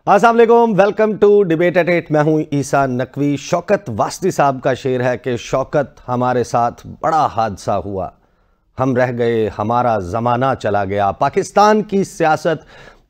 अस्सलाम वालेकुम, welcome to debate eight 8। मैं हूं ईसा नकवी। शौकत वास्ती साहब का शेर है कि शौकत हमारे साथ बड़ा हादसा हुआ, हम रह गए, हमारा ज़माना चला गया। पाकिस्तान की सियासत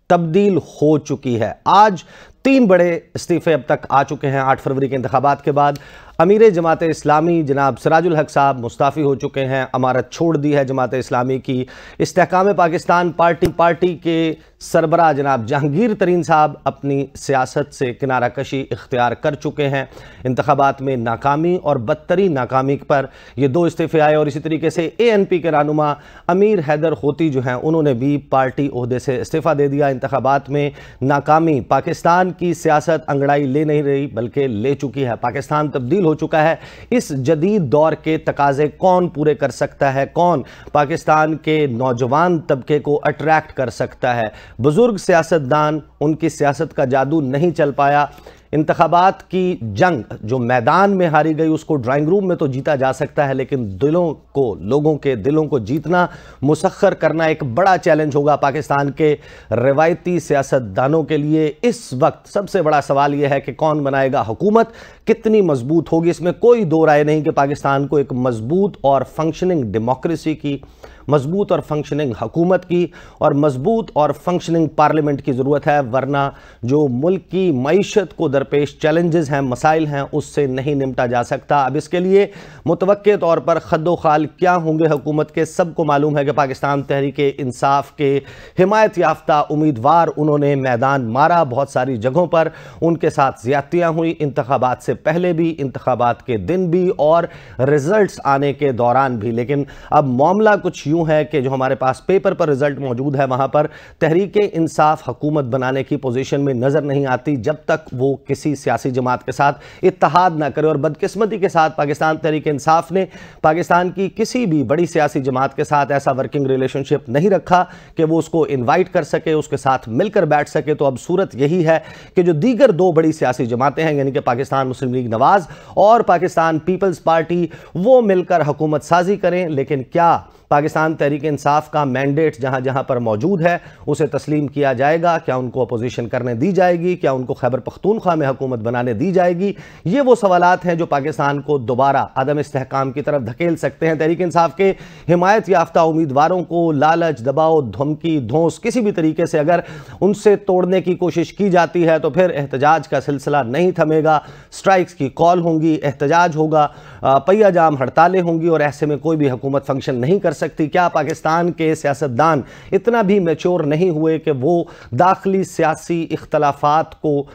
तब्दील हो चुकी है। आज 3 बड़े इस्तीफे अब तक आ चुके हैं। 8 फरवरी के इंतखाबात के बाद अमीर जमात इस्लामी जनाब सिराजुल हक साहब मुस्ताफ़ी हो चुके हैं, अमारत छोड़ दी है जमात इस्लामी की। इस्तेहकाम पाकिस्तान पार्टी के सरबराह जनाब जहांगीर तरीन साहब अपनी सियासत से किनारा कशी इख्तियार कर चुके हैं। इंतखाबात में नाकामी और बदतरीन नाकामी पर ये 2 इस्तीफे आए। और इसी तरीके से ANP के रहनुमा अमीर हैदर होती जो हैं उन्होंने भी पार्टी ओहदे से इस्तीफ़ा दे दिया। इंतखाबात में नाकामी पाकिस्तान की सियासत अंगड़ाई ले नहीं रही बल्कि ले चुकी है। पाकिस्तान तब्दील हो चुका है। इस जदीद दौर के तकाजे कौन पूरे कर सकता है, कौन पाकिस्तान के नौजवान तबके को अट्रैक्ट कर सकता है। बुजुर्ग सियासतदान, उनकी सियासत का जादू नहीं चल पाया। इंतखाबात की जंग जो मैदान में हारी गई उसको ड्राइंग रूम में तो जीता जा सकता है, लेकिन दिलों को, लोगों के दिलों को जीतना, मुसख्खर करना एक बड़ा चैलेंज होगा पाकिस्तान के रवायती सियासतदानों के लिए। इस वक्त सबसे बड़ा सवाल यह है कि कौन बनाएगा हुकूमत, कितनी मजबूत होगी। इसमें कोई दो राय नहीं कि पाकिस्तान को एक मजबूत और फंक्शनिंग डेमोक्रेसी की, मजबूत और फंक्शनिंग हुकूमत की और मजबूत और फंक्शनिंग पार्लियामेंट की ज़रूरत है, वरना जो मुल्क की मईशत को दरपेश चैलेंजेस हैं, मसाइल हैं, उससे नहीं निपटा जा सकता। अब इसके लिए मुतवक्के तौर पर खद्दो खाल क्या होंगे हुकूमत के, सबको मालूम है कि पाकिस्तान तहरीक इंसाफ के हिमायत याफ्ता उम्मीदवार उन्होंने मैदान मारा। बहुत सारी जगहों पर उनके साथ ज़्यादतियाँ हुई, इंतखाबात से पहले भी, इंतखाबात के दिन भी और रिजल्ट्स आने के दौरान भी। लेकिन अब मामला कुछ यूँ है कि जो हमारे पास पेपर पर रिजल्ट मौजूद है वहां पर तहरीक इंसाफ हुकूमत बनाने की पोजीशन में नजर नहीं आती जब तक वो किसी सियासी जमात के साथ इत्तेहाद ना करे। और बदकिस्मती के साथ पाकिस्तान तहरीक इंसाफ ने पाकिस्तान की किसी भी बड़ी सियासी जमात के साथ ऐसा वर्किंग रिलेशनशिप नहीं रखा कि वो उसको इन्वाइट कर सके, उसके साथ मिलकर बैठ सके। तो अब सूरत यही है कि जो दीगर 2 बड़ी सियासी जमातें हैं, यानी कि पाकिस्तान मुस्लिम लीग नवाज और पाकिस्तान पीपल्स पार्टी, वो मिलकर हुकूमत साजी करें। लेकिन क्या पाकिस्तान तहरीक इंसाफ का मैंडेट जहां जहां पर मौजूद है उसे तस्लीम किया जाएगा? क्या उनको अपोजिशन करने दी जाएगी? क्या उनको खैबर पख्तूनख्वा में हुकूमत बनाने दी जाएगी? ये वो सवालात हैं जो पाकिस्तान को दोबारा अदम इस्तेहकाम की तरफ धकेल सकते हैं। तहरीक इंसाफ के हिमायत याफ्ता उम्मीदवारों को लालच, दबाव, धमकी, धौंस किसी भी तरीके से अगर उनसे तोड़ने की कोशिश की जाती है तो फिर एहतजाज का सिलसिला नहीं थमेगा। स्ट्राइक्स की कॉल होंगी, एहतजाज होगा, पहिया जाम हड़तालें होंगी और ऐसे में कोई भी हुकूमत फंक्शन नहीं कर सकती। क्या पाकिस्तान के सियासतदान इतना भी मैच्योर नहीं हुए कि वो दाखिली सियासी इख्तलाफात को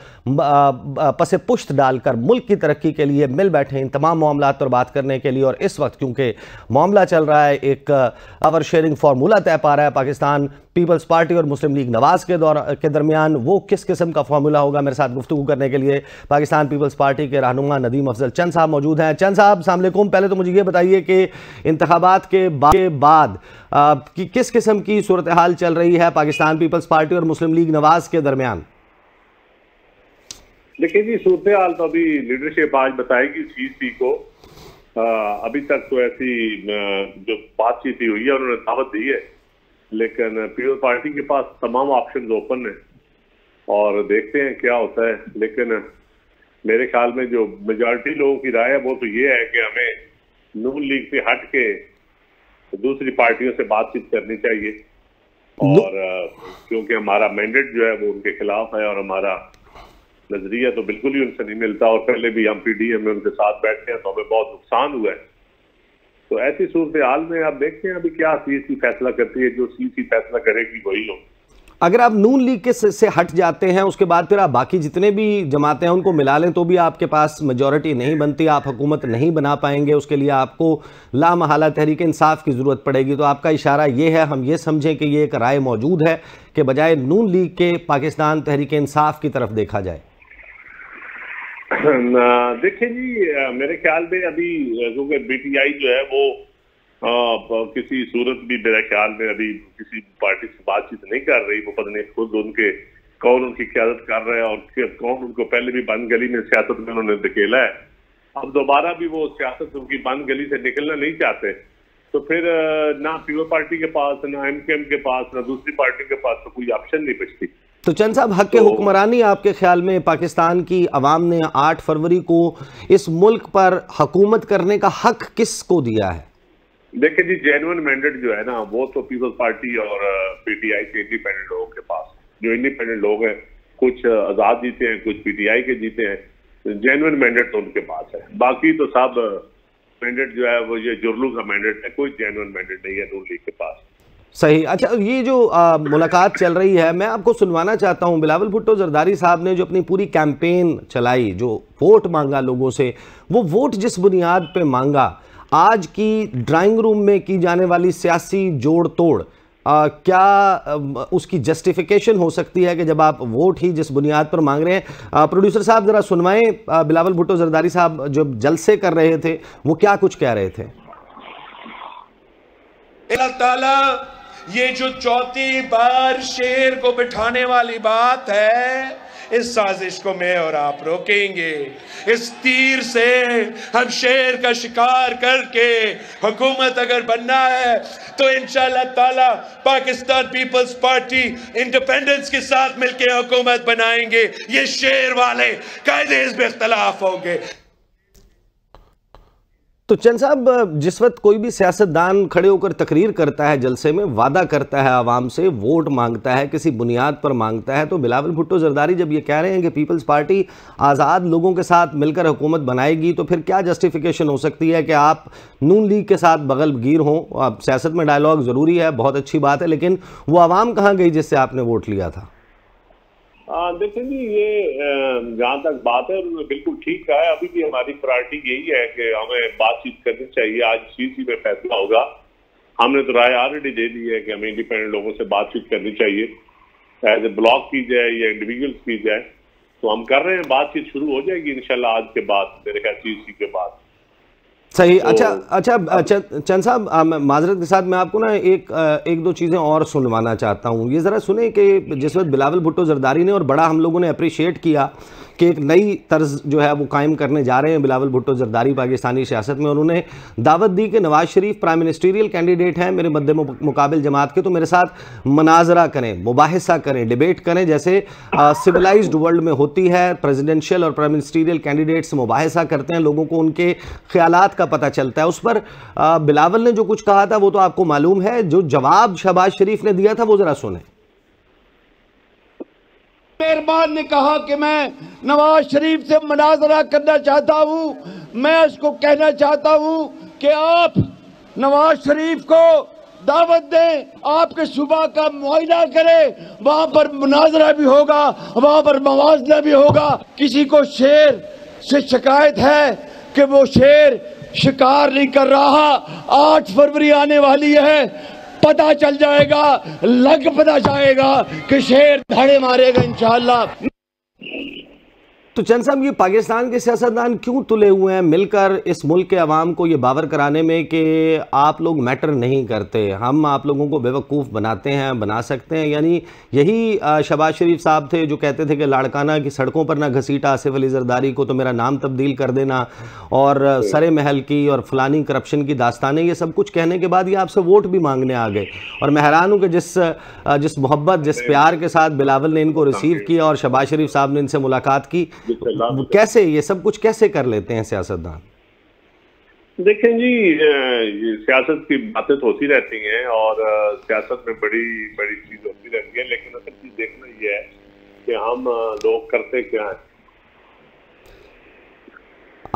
पसे पुश्त डालकर मुल्क की तरक्की के लिए मिल बैठे इन तमाम मामलात पर बात करने के लिए? और इस वक्त क्योंकि मामला चल रहा है, एक पावर शेयरिंग फार्मूला तय पा रहा है पाकिस्तान पीपल्स पार्टी और मुस्लिम लीग नवाज के दरमियान, वो किस किस्म का फार्मूला होगा? मेरे साथ गुफ्तगू करने के लिए पाकिस्तान पीपल्स पार्टी के रहनुमा नदीम अफजल चंद साहब मौजूद हैं। चंद साहब अस्सलाम वालेकुम। पहले तो मुझे ये बताइए कि इंतखाबात के बाद कि किस किस्म की सूरत हाल चल रही है पाकिस्तान पीपल्स पार्टी और मुस्लिम लीग नवाज के दरमियान? देखिए जी, सूरत हाल तो अभी लीडरशिप आज बताएगी CC को। अभी तक तो ऐसी जो बातचीत हुई है उन्होंने दावत दी है, लेकिन पीपल्स पार्टी के पास तमाम ऑप्शंस ओपन है और देखते हैं क्या होता है। लेकिन मेरे ख्याल में जो मेजॉरिटी लोगों की राय है वो तो ये है कि हमें नून लीग से हट के दूसरी पार्टियों से बातचीत करनी चाहिए। और क्योंकि हमारा मैंडेट जो है वो उनके खिलाफ है और हमारा नजरिया तो बिल्कुल ही उनसे नहीं मिलता। और पहले भी हम PDM में उनके साथ बैठते हैं तो हमें बहुत नुकसान हुआ है। तो ऐसी सूरत हाल में आप देखते हैं अभी क्या CC फैसला करती है। जो CC फैसला करेगी वही हो। अगर आप नून लीग के से हट जाते हैं उसके बाद फिर आप बाकी जितने भी जमातें हैं उनको मिला लें तो भी आपके पास मेजॉरिटी नहीं बनती, आप हुकूमत नहीं बना पाएंगे। उसके लिए आपको लामहला तहरीक इंसाफ की ज़रूरत पड़ेगी। तो आपका इशारा ये है, हम ये समझें कि ये एक राय मौजूद है कि बजाय नून लीग के पाकिस्तान तहरीक इंसाफ की तरफ देखा जाए? देखिए जी, मेरे ख्याल में अभी क्योंकि BTI जो है वो किसी सूरत भी मेरे ख्याल में अभी किसी पार्टी से बातचीत नहीं कर रही। वो पता नहीं खुद उनके कौन उनकी क़यादत कर रहा है और कौन उनको पहले भी बंद गली में सियासत में उन्होंने धकेला है। अब दोबारा भी वो सियासत उनकी बंद गली से निकलना नहीं चाहते। तो फिर ना पीपल्स पार्टी के पास, ना MKM के पास, ना दूसरी पार्टी के पास तो कोई ऑप्शन नहीं बचती। तो चंद साहब, हक हुक्मरानी आपके ख्याल में पाकिस्तान की अवाम ने 8 फरवरी को इस मुल्क पर हुकूमत करने का हक किसको दिया है? देखिए जी, जेन्युइन मैंडेट जो है ना, वो तो पीपल्स पार्टी और पीटीआई के इंडिपेंडेंट लोगों के पास। जो इंडिपेंडेंट लोग हैं, कुछ आजाद जीते हैं, कुछ पीटीआई के जीते हैं, जेन्युइन मैंडेट तो उनके पास है। बाकी तो सब मैंडेट जो है वो ये जुर्लू का मैंडेट है, कोई जेन्युइन मैंडेट नहीं है नून लीग के पास। सही। अच्छा, ये जो मुलाकात चल रही है, मैं आपको सुनवाना चाहता हूं। बिलावल भुट्टो जरदारी साहब ने जो अपनी पूरी कैंपेन चलाई, जो वोट मांगा लोगों से, वो वोट जिस बुनियाद पे मांगा, आज की ड्राइंग रूम में की जाने वाली सियासी जोड़ तोड़, क्या उसकी जस्टिफिकेशन हो सकती है कि जब आप वोट ही जिस बुनियाद पर मांग रहे हैं? प्रोड्यूसर साहब जरा सुनवाएं, बिलावल भुट्टो जरदारी साहब जो जलसे कर रहे थे वो क्या कुछ कह रहे थे। अल्लाह ताला, ये जो चौथी बार शेर को बिठाने वाली बात है, इस साजिश को मैं और आप रोकेंगे। इस तीर से हम शेर का शिकार करके हुकूमत अगर बनना है तो इंशाअल्लाह ताला पाकिस्तान पीपल्स पार्टी इंडिपेंडेंस के साथ मिलकर हुकूमत बनाएंगे। ये शेर वाले कायदे हिज़्ब इख्तिलाफ होंगे। तो चंद साहब, जिस वक्त कोई भी सियासतदान खड़े होकर तकरीर करता है, जलसे में वादा करता है आवाम से, वोट मांगता है, किसी बुनियाद पर मांगता है, तो बिलावल भुट्टो जरदारी जब ये कह रहे हैं कि पीपल्स पार्टी आज़ाद लोगों के साथ मिलकर हुकूमत बनाएगी, तो फिर क्या जस्टिफिकेशन हो सकती है कि आप नून लीग के साथ बगलबगीर हों? अब सियासत में डायलॉग ज़रूरी है, बहुत अच्छी बात है, लेकिन वो आवाम कहाँ गई जिससे आपने वोट लिया था? देखिए जी, ये जहाँ तक बात है बिल्कुल ठीक कहा है। अभी भी हमारी प्रायोरिटी यही है कि हमें बातचीत करनी चाहिए। आज सीसी में फैसला होगा। हमने तो राय ऑलरेडी दे दी है कि हमें इंडिपेंडेंट लोगों से बातचीत करनी चाहिए, एज ए ब्लॉक की जाए या इंडिविजुअल्स की जाए। तो हम कर रहे हैं, बातचीत शुरू हो जाएगी इंशाल्लाह आज के बाद, मेरे ख्याल सीसी के बाद। सही। तो अच्छा चंद साहब, माजरत के साथ मैं आपको ना एक दो चीज़ें और सुनवाना चाहता हूँ। ये ज़रा सुने कि जिस वक्त बिलावल भुट्टो जरदारी ने, और बड़ा हम लोगों ने अप्रिशिएट किया कि एक नई तर्ज जो है वो कायम करने जा रहे हैं बिलावल भुट्टो जरदारी पाकिस्तानी सियासत में। उन्होंने दावत दी कि Nawaz Sharif prime ministerial candidate हैं मेरे मद्दे मुकाबिल जमात के, तो मेरे साथ मनाजरा करें, मुबाहिसा करें, डिबेट करें, जैसे सिविलाइज्ड वर्ल्ड में होती है। प्रेसिडेंशियल और प्राइम मिनिस्टरियल कैंडिडेट से मुबाहिसा करते हैं, लोगों को उनके ख्यालात का पता चलता है। उस पर बिलावल ने जो कुछ कहा था वो तो आपको मालूम है। जो जवाब शहबाज शरीफ ने दिया था वो ज़रा सुने। मेहरबान ने कहा कि मैं नवाज शरीफ से मुनाजरा करना चाहता हूं। मैं उसको कहना चाहता हूं कि आप नवाज शरीफ को दावत दें, आपके सूबा का मुआयना करें, वहां पर मुनाजरा भी होगा, वहां पर मवाजना भी होगा। किसी को शेर से शिकायत है कि वो शेर शिकार नहीं कर रहा, 8 फरवरी आने वाली है, पता चल जाएगा, पता जाएगा कि शेर धड़े मारेगा इंशाअल्लाह। तो चंद साहब, ये पाकिस्तान के सियासतदान क्यों तुले हुए हैं मिलकर इस मुल्क के अवाम को ये बावर कराने में कि आप लोग मैटर नहीं करते, हम आप लोगों को बेवकूफ़ बनाते हैं, बना सकते हैं? यानी यही शहबाज शरीफ साहब थे जो कहते थे कि लाड़काना की सड़कों पर ना घसीटा आसिफ अली जरदारी को तो मेरा नाम तब्दील कर देना, और सरे महल की और फलानी करप्शन की दास्तानें, ये सब कुछ कहने के बाद ये आपसे वोट भी मांगने आ गए। और मैं हैरान हूँ कि जिस मोहब्बत, जिस प्यार के साथ बिलावल ने इनको रिसीव किया और शहबाज शरीफ साहब ने इनसे मुलाकात की, कैसे ये सब कुछ कैसे कर लेते हैं सियासतदान? देखें जी, सियासत की बातें तो होती रहती हैं और सियासत में बड़ी बड़ी चीज होती रहती है, लेकिन असल चीज देखना ये है कि हम लोग करते क्या हैं।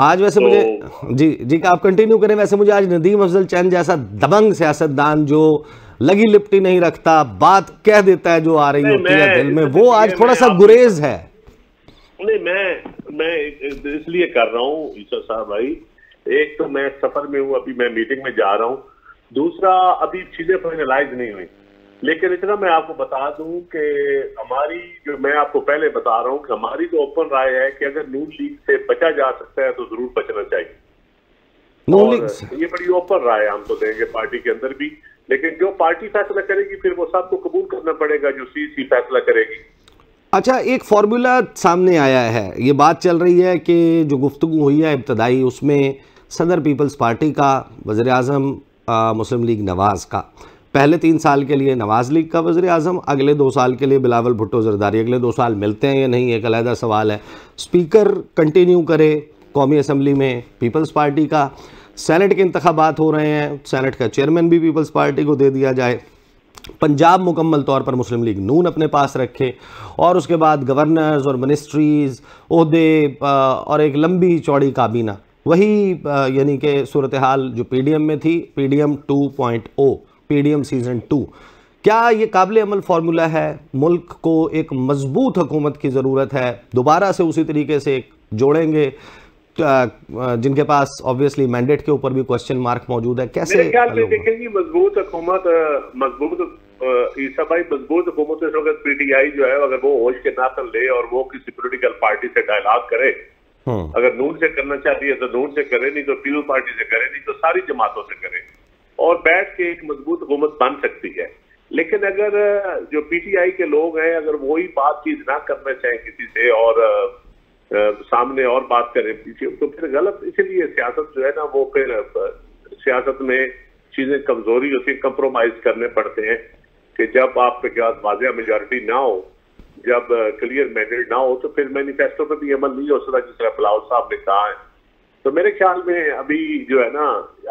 आज वैसे मुझे जी आप कंटिन्यू करें। वैसे मुझे आज नदीम अफजल चंद जैसा दबंग सियासतदान जो लगी लिपटी नहीं रखता, बात कह देता है जो आ रही होती है दिल में, वो आज थोड़ा सा गुरेज है। नहीं, मैं इसलिए कर रहा हूँ ईसा साहब भाई, एक तो मैं सफर में हूँ, अभी मैं मीटिंग में जा रहा हूँ, दूसरा अभी चीजें फाइनलाइज नहीं हुई। लेकिन इतना मैं आपको बता दूं कि हमारी, जो मैं आपको पहले बता रहा हूँ कि हमारी तो ओपन राय है कि अगर नून लीग से बचा जा सकता है तो जरूर बचना चाहिए। और ये बड़ी ओपन राय हम तो देंगे पार्टी के अंदर भी, लेकिन जो पार्टी फैसला करेगी फिर वो सबको कबूल करना पड़ेगा, जो सीसी फैसला करेगी। अच्छा, एक फार्मूला सामने आया है, ये बात चल रही है कि जो गुफ्तगू हुई है इब्तदाई, उसमें सदर पीपल्स पार्टी का, वज़ीर आज़म मुस्लिम लीग नवाज़ का, पहले 3 साल के लिए नवाज लीग का वज़ीर आज़म, अगले 2 साल के लिए बिलावल भुट्टो ज़रदारी। अगले 2 साल मिलते हैं या नहीं, एक अलहदा सवाल है। स्पीकर कंटिन्यू करे कौमी असम्बली में पीपल्स पार्टी का, सेनेट के इंतखाबात हो रहे हैं, सेनेट का चेयरमैन भी पीपल्स पार्टी को दे दिया जाए, पंजाब मुकम्मल तौर पर मुस्लिम लीग नून अपने पास रखे, और उसके बाद गवर्नर्स और मिनिस्ट्रीज़, ओहदे और एक लंबी चौड़ी काबीना, वही यानी कि सूरत हाल जो पीडीएम में थी, पीडीएम 2.0, पीडीएम सीज़न 2। क्या ये काबिल अमल फार्मूला है? मुल्क को एक मजबूत हुकूमत की ज़रूरत है, दोबारा से उसी तरीके से एक जोड़ेंगे जिनके पास ऑब्वियसली मैंडेट के ऊपर भी क्वेश्चन मार्क मौजूद है? कैसे मेरे ख्याल में देखेंगे मजबूत हुकूमत, ईसा भाई मजबूत हुकूमत इस वक्त पीटीआई जो है अगर वो होश के नातन ले और वो किसी पॉलिटिकल पार्टी से डायलॉग करे, अगर नून से करना चाहती है तो नून से करे, नहीं तो पीपल्स पार्टी से करे, नहीं तो सारी जमातों से करे, और बैठ के एक मजबूत हुकूमत बन सकती है। लेकिन अगर जो पीटीआई के लोग हैं अगर वही बातचीत ना करना चाहें किसी से और सामने और बात करें पीछे, तो फिर गलत। इसीलिए सियासत जो है ना वो फिर सियासत में चीजें कमजोरी होती है, कंप्रोमाइज करने पड़ते हैं कि जब आपके पास वाज़ेह मेजॉरिटी ना हो, जब क्लियर मैंडेट ना हो, तो फिर मैनिफेस्टो पर भी अमल नहीं हो सकता, जिस तरह बिलावल साहब ने कहा है। तो मेरे ख्याल में अभी जो है ना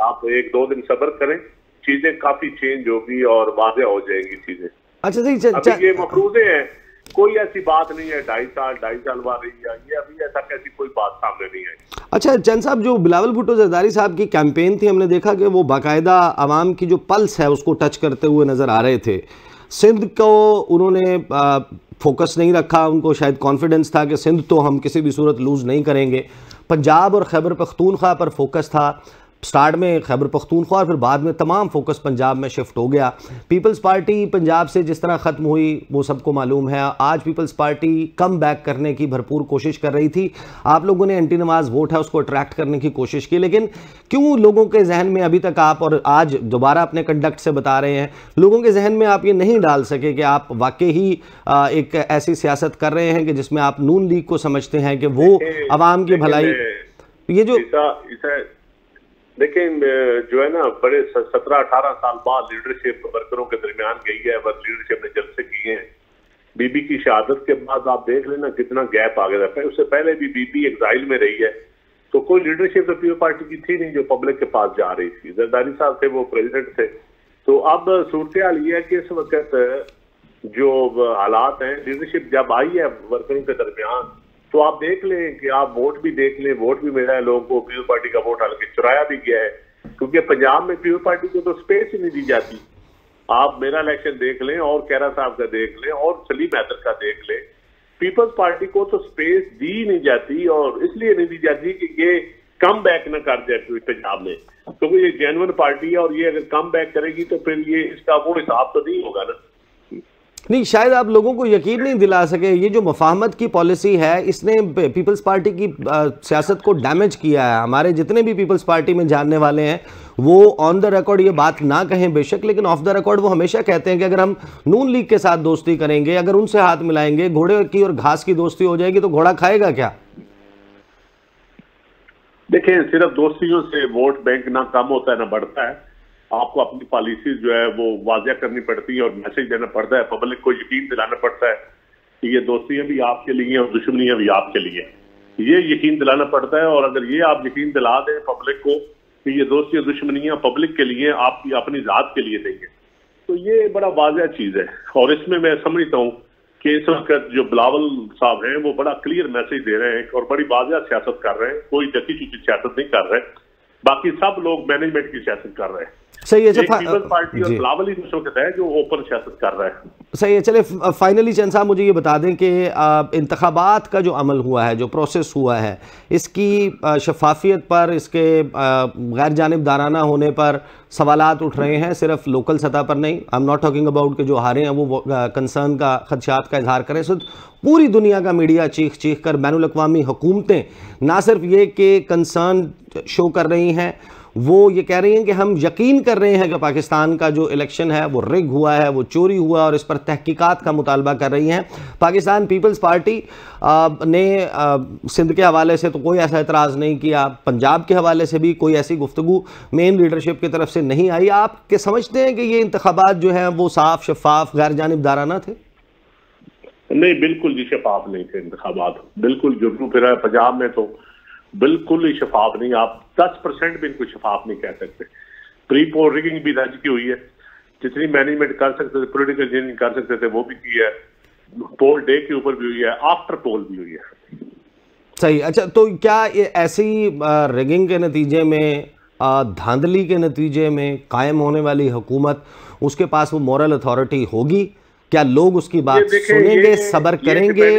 आप 1-2 दिन सब्र करें, चीजें काफी चेंज होगी और वाज़ेह हो जाएंगी चीजें। अच्छा सही, अभी ये मफरूजे हैं, कोई ऐसी बात नहीं है 2.5 साल बाद रही है, ये अभी ऐसा कैसी कोई बात सामने नहीं आई। अच्छा चंद साहब, जो बिलावल भुट्टो ज़रदारी साहब की कैंपेन थी, हमने देखा कि वो बाकायदा आवाम की जो पल्स है उसको टच करते हुए नज़र आ रहे थे। सिंध को उन्होंने फोकस नहीं रखा, उनको शायद कॉन्फिडेंस था कि सिंध तो हम किसी भी सूरत लूज़ नहीं करेंगे। पंजाब और खैबर पख्तूनख्वा पर फोकस था, स्टार्ट में खैबर पख्तूनख्वा और फिर बाद में तमाम फोकस पंजाब में शिफ्ट हो गया। पीपल्स पार्टी पंजाब से जिस तरह ख़त्म हुई वो सबको मालूम है। आज पीपल्स पार्टी कम बैक करने की भरपूर कोशिश कर रही थी। आप लोगों ने एंटी नमाज वोट है उसको अट्रैक्ट करने की कोशिश की, लेकिन क्यों लोगों के जहन में अभी तक आप, और आज दोबारा अपने कंडक्ट से बता रहे हैं, लोगों के जहन में आप ये नहीं डाल सके कि आप वाकई ही एक ऐसी सियासत कर रहे हैं कि जिसमें आप नून लीग को समझते हैं कि वो आवाम की भलाई, ये जो लेकिन जो है ना बड़े 17-18 साल बाद लीडरशिप वर्करों के दरमियान गई है, लीडरशिप ने जलसे किए हैं। बीबी की शहादत के बाद आप देख लेना कितना गैप आ गया था। उससे पहले भी बीबी एग्जाइल में रही है, तो कोई लीडरशिप तो पीपल्स पार्टी की थी नहीं जो पब्लिक के पास जा रही थी। जरदारी साहब थे, वो प्रेसिडेंट थे। तो अब सूरत हाल ये है कि इस वक्त जो हालात हैं, लीडरशिप जब आई है वर्करों के दरमियान, तो आप देख लें कि आप वोट भी देख लें, वोट भी मिला है लोगों को, पीपल्स पार्टी का वोट हालांकि चुराया भी गया है, क्योंकि पंजाब में पीपल्स पार्टी को तो स्पेस ही नहीं दी जाती। आप मेरा इलेक्शन देख लें और कैरा साहब का देख लें और सलीम हैदर का देख लें, पीपल्स पार्टी को तो स्पेस दी नहीं जाती, और इसलिए नहीं दी जाती कि ये कम बैक न कर जाए पंजाब में, क्योंकि ये जेन्युइन पार्टी है और ये अगर कम बैक करेगी तो फिर ये इसका वो हिसाब तो नहीं होगा ना। नहीं, शायद आप लोगों को यकीन नहीं दिला सके। ये जो मुफाहमत की पॉलिसी है इसने पीपल्स पार्टी की सियासत को डैमेज किया है। हमारे जितने भी पीपल्स पार्टी में जानने वाले हैं वो ऑन द रिकॉर्ड ये बात ना कहें बेशक, लेकिन ऑफ द रिकॉर्ड वो हमेशा कहते हैं कि अगर हम नून लीग के साथ दोस्ती करेंगे, अगर उनसे हाथ मिलाएंगे, घोड़े की और घास की दोस्ती हो जाएगी तो घोड़ा खाएगा क्या? देखिए, सिर्फ दोस्तियों से वोट बैंक ना कम होता है ना बढ़ता है। आपको अपनी पॉलिसी जो है वो वाज़ेह करनी पड़ती है और मैसेज देना पड़ता है, पब्लिक को यकीन दिलाना पड़ता है कि ये दोस्तियां भी आपके लिए और दुश्मनियां भी आपके लिए, ये यकीन दिलाना पड़ता है। और अगर ये आप यकीन दिला दें पब्लिक को कि ये दोस्तियां दुश्मनियां पब्लिक के लिए, आपकी अपनी जात के लिए नहीं है, तो ये बड़ा वाज़ेह चीज है। और इसमें मैं समझता हूँ कि इस वक्त जो बिलावल साहब हैं वो बड़ा क्लियर मैसेज दे रहे हैं और बड़ी वाज़ेह सियासत कर रहे हैं, कोई जकी चुकी सियासत नहीं कर रहे, बाकी सब लोग मैनेजमेंट की सियासत कर रहे हैं। सही है, पीपल्स पार्टी और बिलावल ही दूसरों के है जो ओपन सियासत कर रहा है। सही है। चले फाइनली चंद साहब मुझे ये बता दें कि इंतखाबात का जो अमल हुआ है, जो प्रोसेस हुआ है, इसकी शफाफियत पर, इसके गैर जानिबदाराना होने पर सवालात उठ रहे हैं, सिर्फ लोकल सतह पर नहीं। I am not talking about कि जो हारे हैं वो कंसर्न का, खदशात का इजहार करें। सिर्फ पूरी दुनिया का मीडिया चीख चीख कर, बैनुल अक़वामी हुकूमतें ना सिर्फ ये कि कंसर्न शो कर रही हैं, वो ये कह रही हैं कि हम यकीन कर रहे हैं कि पाकिस्तान का जो इलेक्शन है वो रिग हुआ है, वो चोरी हुआ, और इस पर तहकीकात का मुतालबा कर रही हैं। पाकिस्तान पीपल्स पार्टी ने सिंध के हवाले से तो कोई ऐसा एतराज़ नहीं किया, पंजाब के हवाले से भी कोई ऐसी गुफ्तगू मेन लीडरशिप की तरफ से नहीं आई। आप क्या समझते हैं कि ये इंतखाबात जो हैं वो साफ, शफाफ, गैर जानिबदाराना थे? नहीं, बिल्कुल जी शफाफ नहीं थे इंतखाबात, बिल्कुल। जो फिर पंजाब में तो बिल्कुल ही शफाफ नहीं, आप 10% भी इनको शफाफ नहीं कह सकते। प्री पोल रिगिंग भी दर्ज की हुई है, जितनी मैनेजमेंट कर सकते थे, पॉलिटिकल इंजीनियरिंग कर सकते थे वो भी की है, पोल डे के ऊपर भी हुई है, आफ्टर पोल भी हुई है। सही। अच्छा, तो क्या ऐसी रिगिंग के नतीजे में, धांधली के नतीजे में कायम होने वाली हुकूमत, उसके पास वो मॉरल अथॉरिटी होगी? क्या लोग उसकी बात सुनेंगे, सब्र करेंगे?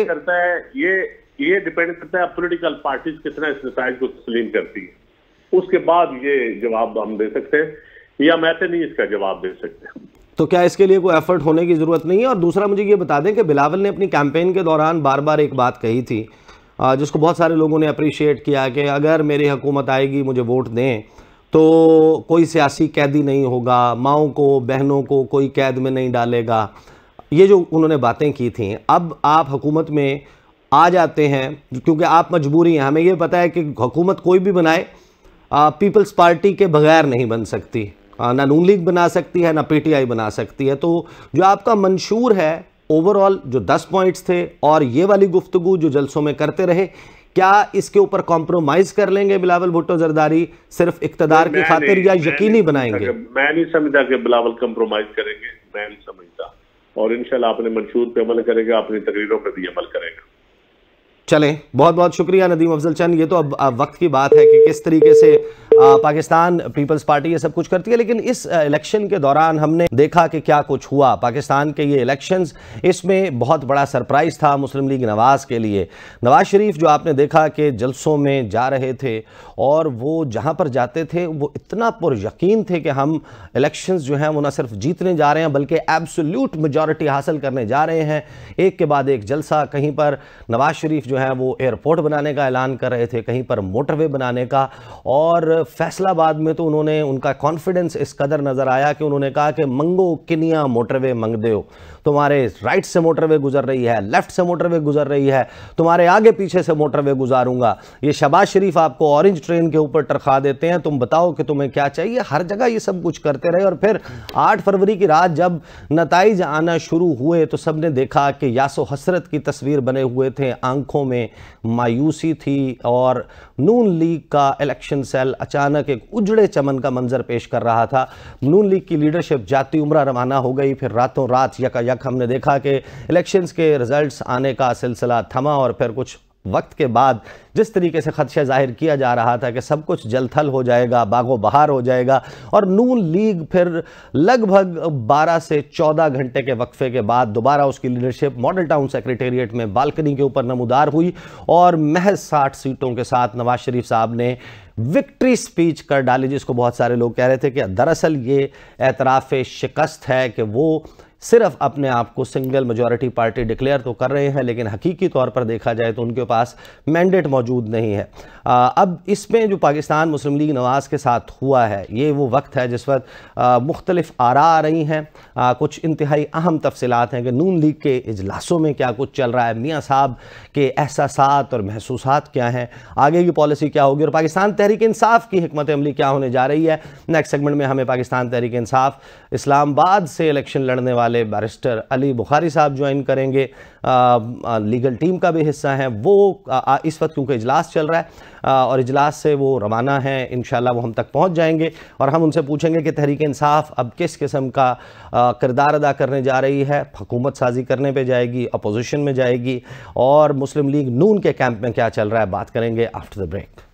ये डिपेंड करता है पॉलिटिकल पार्टीज कितना इस नताइज को तस्लीम करती है, उसके बाद ये जवाब हम दे सकते हैं, या मैं तो नहीं इसका जवाब दे सकते। तो क्या इसके लिए कोई एफर्ट होने की जरूरत नहीं है? और दूसरा मुझे ये बता दें कि बिलावल ने अपनी कैंपेन के दौरान बार बार एक बात कही थी, जिसको बहुत सारे लोगों ने अप्रिशिएट किया, कि अगर मेरी हुकूमत आएगी, मुझे वोट दें, तो कोई सियासी कैदी नहीं होगा, माओं को, बहनों को कोई कैद में नहीं डालेगा। ये जो उन्होंने बातें की थी, अब आप हुकूमत में आ जाते हैं क्योंकि आप मजबूरी हैं। हमें ये पता है कि हुकूमत कोई भी बनाए, पीपल्स पार्टी के बगैर नहीं बन सकती, ना नून लीग बना सकती है, ना पीटीआई बना सकती है। तो जो आपका मंशूर है ओवरऑल, जो 10 पॉइंट्स थे और ये वाली गुफ्तगू जो जलसों में करते रहे, क्या इसके ऊपर कॉम्प्रोमाइज कर लेंगे बिलावल भुट्टो जरदारी सिर्फ इक्तदार की खातिर, या यकीनी बनाएंगे? मैं नहीं समझता कि बिलावल कॉम्प्रोमाइज करेंगे, मैं नहीं समझता, और इंशाल्लाह अपने मंशूर पे अमल करेगा, अपनी तकरीरों पे भी अमल करेगा। चलें, बहुत बहुत शुक्रिया नदीम अफजल चंद। ये तो अब वक्त की बात है कि किस तरीके से पाकिस्तान पीपल्स पार्टी ये सब कुछ करती है, लेकिन इस इलेक्शन के दौरान हमने देखा कि क्या कुछ हुआ। पाकिस्तान के ये इलेक्शंस, इसमें बहुत बड़ा सरप्राइज़ था मुस्लिम लीग नवाज़ के लिए। नवाज़ शरीफ जो आपने देखा कि जलसों में जा रहे थे, और वो जहाँ पर जाते थे वो इतना पुरयकीन थे कि हम इलेक्शंस जो हैं वो ना सिर्फ जीतने जा रहे हैं बल्कि एब्सोल्यूट मेजॉरिटी हासिल करने जा रहे हैं। एक के बाद एक जलसा, कहीं पर नवाज़ शरीफ जो है वो एयरपोर्ट बनाने का ऐलान कर रहे थे, कहीं पर मोटरवे बनाने का, और फैसलाबाद में तो उन्होंने, उनका कॉन्फिडेंस इस कदर नज़र आया कि उन्होंने कहा कि मंगो किनिया मोटरवे मंग दो, तुम्हारे राइट से मोटरवे गुजर रही है, लेफ्ट से मोटरवे गुजर रही है, तुम्हारे आगे पीछे से मोटरवे गुजारूंगा। ये शहबाज शरीफ आपको ऑरेंज ट्रेन के ऊपर टरखा देते हैं, तुम बताओ कि तुम्हें क्या चाहिए। हर जगह ये सब कुछ करते रहे, और फिर 8 फरवरी की रात जब नताइज आना शुरू हुए तो सबने देखा कि यासो हसरत की तस्वीर बने हुए थे, आंखों में मायूसी थी, और नून लीग का इलेक्शन सेल अचानक एक उजड़े चमन का मंजर पेश कर रहा था। नून लीग की लीडरशिप जाती उम्रा रवाना हो गई, फिर रातों रात यकायक हमने देखा कि इलेक्शंस के रिजल्ट्स आने का सिलसिला थमा, और फिर कुछ वक्त के बाद जिस तरीके से खदशा जाहिर किया जा रहा था कि सब कुछ जलथल हो जाएगा, बागो बहार हो जाएगा, और नून लीग फिर लगभग 12 से 14 घंटे के वक्फे के बाद दोबारा उसकी लीडरशिप मॉडल टाउन सेक्रेटेरिएट में बालकनी के ऊपर नमूदार हुई, और महज 60 सीटों के साथ नवाज शरीफ साहब ने विक्ट्री स्पीच कर डाली, जिसको बहुत सारे लोग कह रहे थे कि दरअसल ये एतराफ़ शिकस्त है कि वो सिर्फ अपने आप को सिंगल मेजॉरिटी पार्टी डिक्लेयर तो कर रहे हैं, लेकिन हकीकी तौर पर देखा जाए तो उनके पास मैंडेट मौजूद नहीं है। अब इसमें जो पाकिस्तान मुस्लिम लीग नवाज़ के साथ हुआ है, ये वो वक्त है जिस वक्त मुख्तलिफ आरा आ रही हैं, कुछ इंतहाई अहम तफसीलात हैं कि नून लीग के इजलासों में क्या कुछ चल रहा है, मियाँ साहब के एहसासात और महसूसात क्या हैं, आगे की पॉलिसी क्या होगी, और पाकिस्तान तहरीक इंसाफ की हिकमत अमली क्या होने जा रही है। नेक्स्ट सेगमेंट में हमें पाकिस्तान तहरीक इंसाफ इस्लामाबाद से इलेक्शन लड़ने वाले बैरिस्टर अली बुखारी साहब ज्वाइन करेंगे, लीगल टीम का भी हिस्सा हैं वो। इस वक्त क्योंकि इजलास चल रहा है और इजलास से वो रवाना हैं, इंशाल्लाह वो हम तक पहुंच जाएंगे, और हम उनसे पूछेंगे कि तहरीक इंसाफ अब किस किस्म का किरदार अदा करने जा रही है, हुकूमत साजी करने पे जाएगी, अपोजिशन में जाएगी, और मुस्लिम लीग नून के कैंप में क्या चल रहा है। बात करेंगे आफ्टर द ब्रेक।